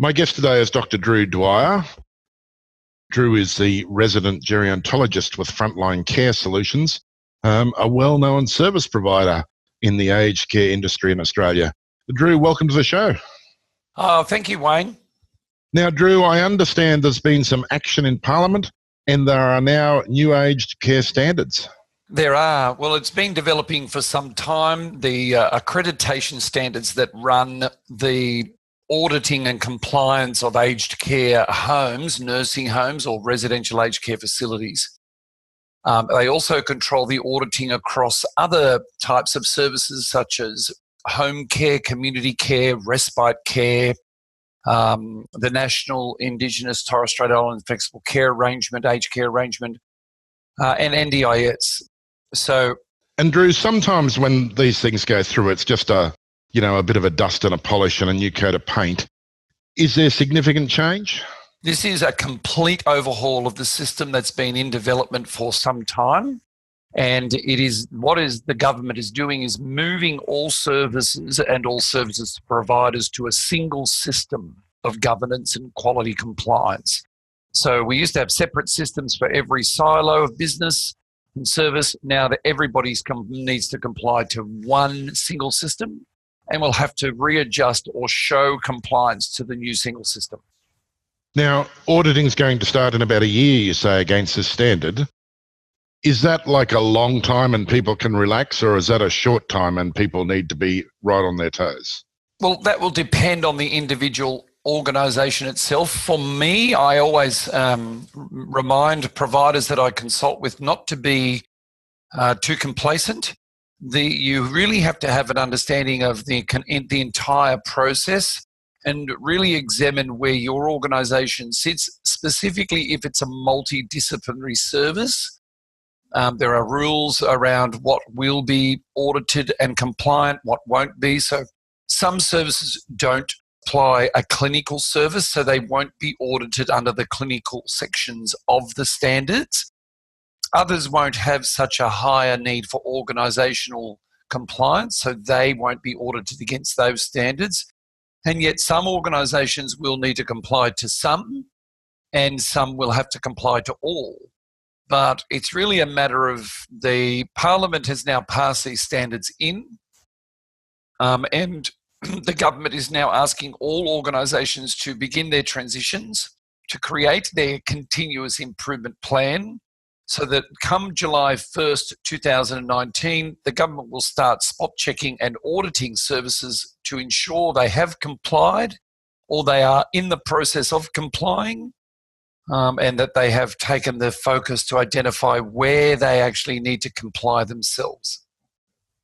My guest today is Dr. Drew Dwyer. Drew is the resident gerontologist with Frontline Care Solutions, a well-known service provider in the aged care industry in Australia. Drew, welcome to the show. Oh, thank you, Wayne. Now, Drew, I understand there's been some action in Parliament and there are now new aged care standards. There are. Well, it's been developing for some time. The accreditation standards that run the auditing and compliance of aged care homes, nursing homes or residential aged care facilities. They also control the auditing across other types of services such as home care, community care, respite care, the National Indigenous Torres Strait Island Flexible Care Arrangement, Aged Care Arrangement, and NDIS. And Drew, sometimes when these things go through, it's just a bit of a dust and a polish and a new coat of paint. Is there significant change? This is a complete overhaul of the system that's been in development for some time. And the government is doing is moving all services and all services providers to a single system of governance and quality compliance. So we used to have separate systems for every silo of business and service. Now that everybody needs to comply to one single system, and will have to readjust or show compliance to the new single system. Now, auditing is going to start in about a year, you say, against this standard. Is that like a long time and people can relax, or is that a short time and people need to be right on their toes? Well, that will depend on the individual organisation itself. For me, I always remind providers that I consult with not to be too complacent. You really have to have an understanding of the entire process and really examine where your organisation sits, specifically if it's a multidisciplinary service. There are rules around what will be audited and compliant, what won't be. So some services don't apply a clinical service, so they won't be audited under the clinical sections of the standards. Others won't have such a higher need for organisational compliance, so they won't be audited against those standards. And yet some organisations will need to comply to some, and some will have to comply to all. But it's really a matter of the Parliament has now passed these standards in, and the government is now asking all organisations to begin their transitions, to create their continuous improvement plan, so that come July 1st, 2019, the government will start spot checking and auditing services to ensure they have complied or they are in the process of complying, and that they have taken the focus to identify where they actually need to comply themselves.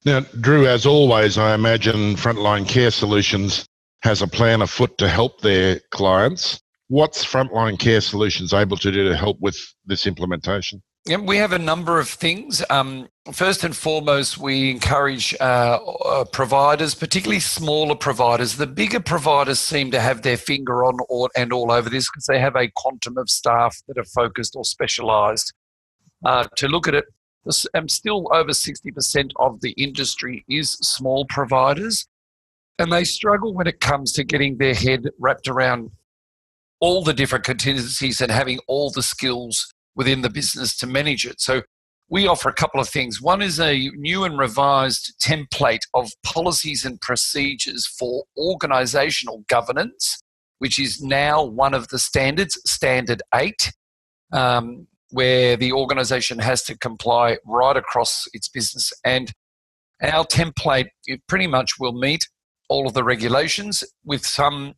Now, Drew, as always, I imagine Frontline Care Solutions has a plan afoot to help their clients. What's Frontline Care Solutions able to do to help with this implementation? Yeah, we have a number of things. First and foremost, we encourage providers, particularly smaller providers. The bigger providers seem to have their finger on all over this because they have a quantum of staff that are focused or specialised to look at it. Still over 60% of the industry is small providers, and they struggle when it comes to getting their head wrapped around all the different contingencies and having all the skills within the business to manage it. So we offer a couple of things. One is a new and revised template of policies and procedures for organisational governance, which is now one of the standards, Standard 8, where the organisation has to comply right across its business. And our template, it pretty much will meet all of the regulations with some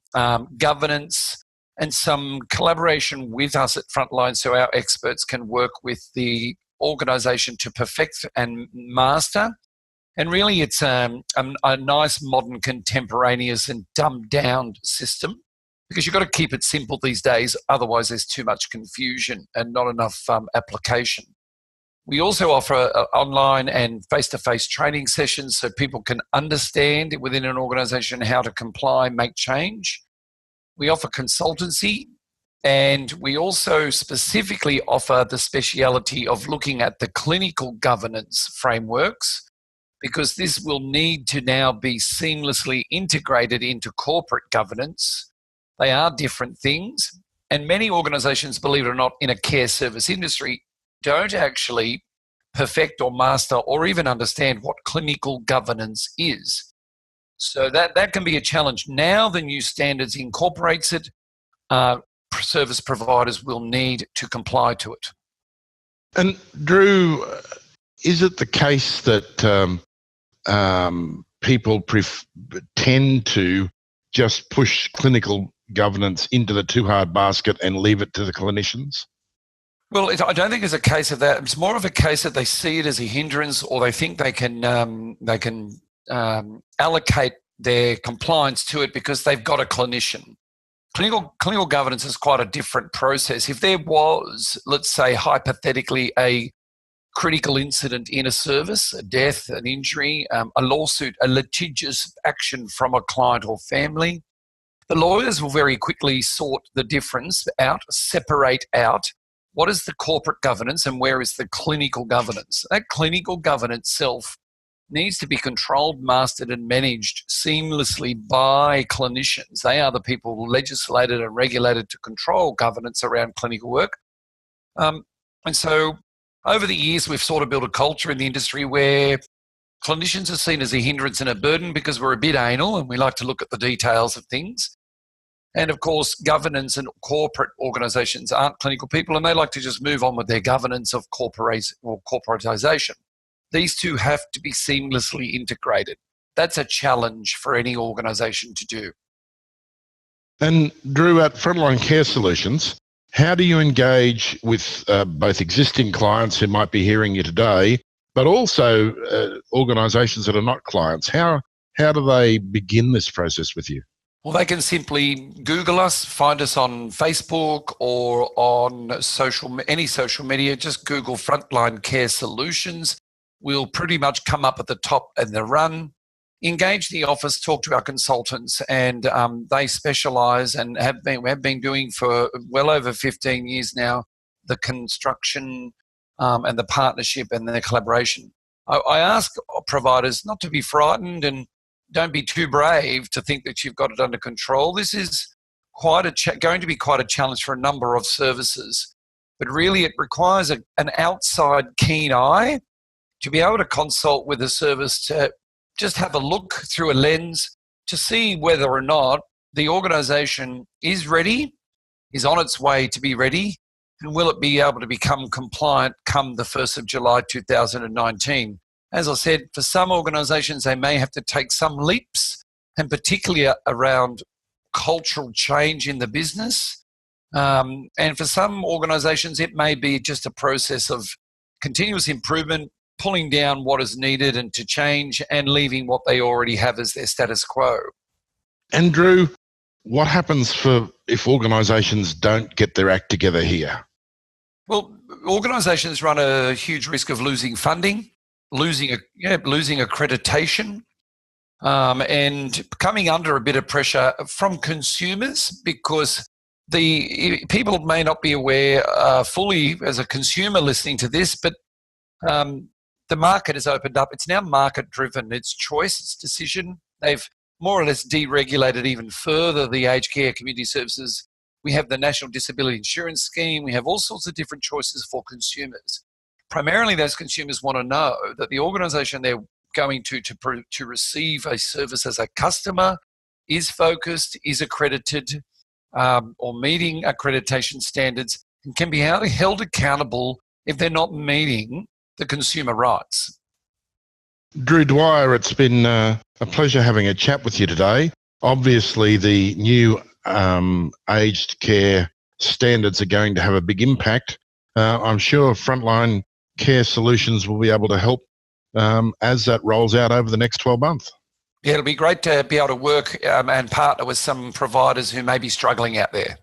governance and some collaboration with us at Frontline, so our experts can work with the organisation to perfect and master. And really it's a nice, modern, contemporaneous and dumbed down system, because you've got to keep it simple these days, otherwise there's too much confusion and not enough application. We also offer online and face-to-face training sessions so people can understand within an organisation how to comply, make change. We offer consultancy, and we also specifically offer the speciality of looking at the clinical governance frameworks, because this will need to now be seamlessly integrated into corporate governance They are different things. And many organisations, believe it or not, in a care service industry don't actually perfect or master or even understand what clinical governance is. So that can be a challenge. Now the new standards incorporates it. Service providers will need to comply to it. And Drew, is it the case that people tend to just push clinical governance into the too hard basket and leave it to the clinicians? Well, I don't think it's a case of that. It's more of a case that they see it as a hindrance, or they think they can allocate their compliance to it because they've got a clinician. Clinical governance is quite a different process. If there was, let's say, hypothetically, a critical incident in a service, a death, an injury, a lawsuit, a litigious action from a client or family, the lawyers will very quickly sort the difference out, separate out what is the corporate governance and where is the clinical governance. That clinical governance itself needs to be controlled, mastered and managed seamlessly by clinicians. They are the people legislated and regulated to control governance around clinical work. And so over the years, we've sort of built a culture in the industry where clinicians are seen as a hindrance and a burden because we're a bit anal and we like to look at the details of things. And of course, governance and corporate organisations aren't clinical people and they like to just move on with their governance of corporatisation. These two have to be seamlessly integrated. That's a challenge for any organisation to do. And Drew, at Frontline Care Solutions, how do you engage with both existing clients who might be hearing you today, but also organisations that are not clients? How do they begin this process with you? Well, they can simply Google us, find us on Facebook or on any social media. Just Google Frontline Care Solutions. We'll pretty much come up at the top and the run. Engage the office, talk to our consultants, and they specialise and have been doing for well over 15 years now the construction and the partnership and the collaboration. I ask providers not to be frightened and don't be too brave to think that you've got it under control. This is going to be quite a challenge for a number of services, but really it requires an outside keen eye to be able to consult with a service to just have a look through a lens to see whether or not the organisation is ready, is on its way to be ready, and will it be able to become compliant come the 1st of July 2019. As I said, for some organisations, they may have to take some leaps, and particularly around cultural change in the business. And for some organisations, it may be just a process of continuous improvement, pulling down what is needed and to change and leaving what they already have as their status quo. And Drew, what happens if organisations don't get their act together here? Well, organisations run a huge risk of losing funding, losing accreditation, and coming under a bit of pressure from consumers because the people may not be aware fully as a consumer listening to this, but the market has opened up. It's now market-driven. It's choice, it's decision. They've more or less deregulated even further the aged care community services. We have the National Disability Insurance Scheme. We have all sorts of different choices for consumers. Primarily, those consumers want to know that the organisation they're going to receive a service as a customer is focused, is accredited, or meeting accreditation standards, and can be held accountable if they're not meeting the consumer rights. Drew Dwyer, it's been a pleasure having a chat with you today. Obviously, the new aged care standards are going to have a big impact. I'm sure Frontline Care Solutions will be able to help as that rolls out over the next 12 months. Yeah, it'll be great to be able to work and partner with some providers who may be struggling out there.